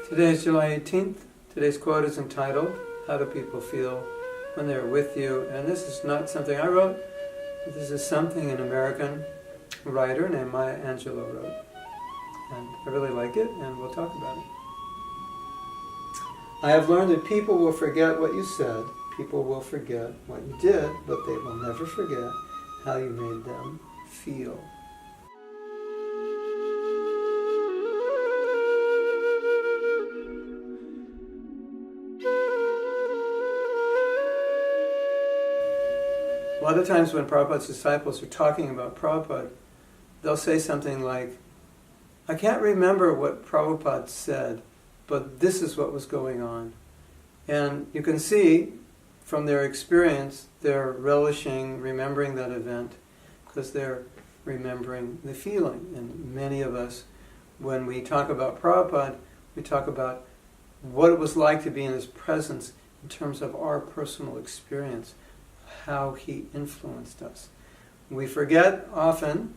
Today is July 18th. Today's quote is entitled, "How do people feel when they're with you?" And this is not something I wrote. This is something an American writer named Maya Angelou wrote. And I really like it, and we'll talk about it. I have learned that people will forget what you said, people will forget what you did, but they will never forget how you made them feel. A lot of times when Prabhupada's disciples are talking about Prabhupada, they'll say something like, "I can't remember what Prabhupada said, but this is what was going on." And you can see from their experience, they're relishing, remembering that event, because they're remembering the feeling. And many of us, when we talk about Prabhupada, we talk about what it was like to be in his presence in terms of our personal experience, how he influenced us. We forget often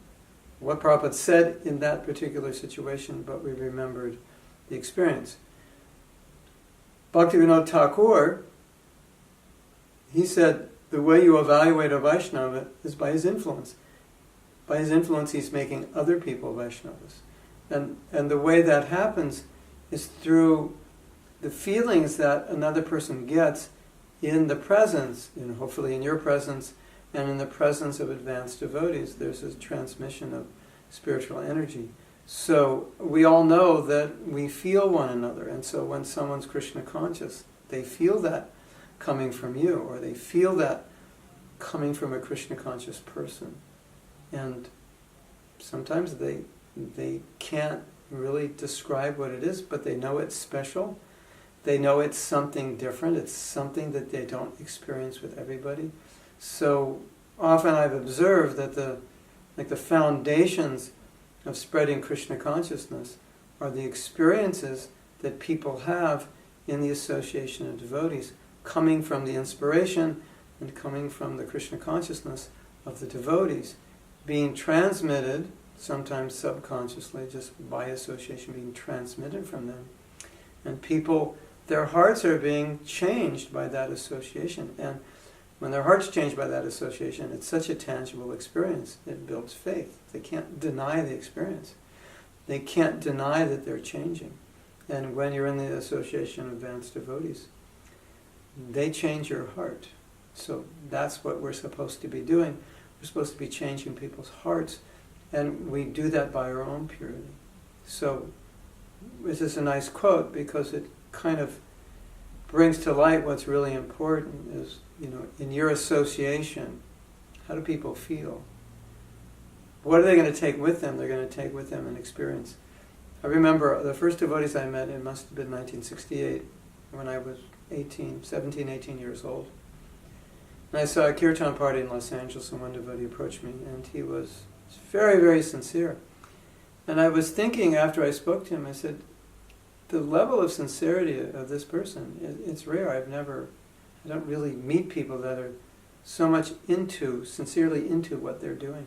what Prabhupada said in that particular situation, but we remembered the experience. Bhaktivinoda Thakur, he said, the way you evaluate a Vaishnava is by his influence. By his influence, he's making other people Vaishnavas. And the way that happens is through the feelings that another person gets in the presence, hopefully in your presence, and in the presence of advanced devotees. There's a transmission of spiritual energy. So we all know that we feel one another, and so when someone's Krishna conscious, they feel that coming from you, or they feel that coming from a Krishna conscious person. And sometimes they can't really describe what it is, but they know it's special. They know it's something different. It's something that they don't experience with everybody. So often I've observed that the foundations of spreading Krishna consciousness are the experiences that people have in the association of devotees, coming from the inspiration and coming from the Krishna consciousness of the devotees, being transmitted, sometimes subconsciously, just by association, being transmitted from them. And people, their hearts are being changed by that association. And when their hearts change by that association, it's such a tangible experience. It builds faith. They can't deny the experience. They can't deny that they're changing. And when you're in the association of advanced devotees, they change your heart. So that's what we're supposed to be doing. We're supposed to be changing people's hearts, and we do that by our own purity. So this is a nice quote because it kind of brings to light what's really important is, in your association, how do people feel? What are they going to take with them? They're going to take with them an experience. I remember the first devotees I met, it must have been 1968, when I was 17, 18 years old. And I saw a kirtan party in Los Angeles, and one devotee approached me, and he was very, very sincere. And I was thinking after I spoke to him, I said, the level of sincerity of this person, it's rare. I don't really meet people that are so much sincerely into what they're doing.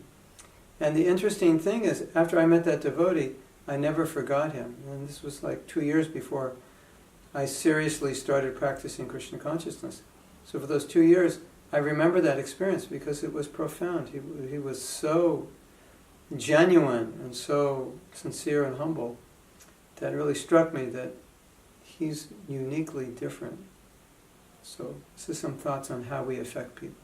And the interesting thing is, after I met that devotee, I never forgot him. And this was like 2 years before I seriously started practicing Krishna consciousness. So for those 2 years, I remember that experience because it was profound. He was so genuine and so sincere and humble that it really struck me that he's uniquely different. So this is some thoughts on how we affect people.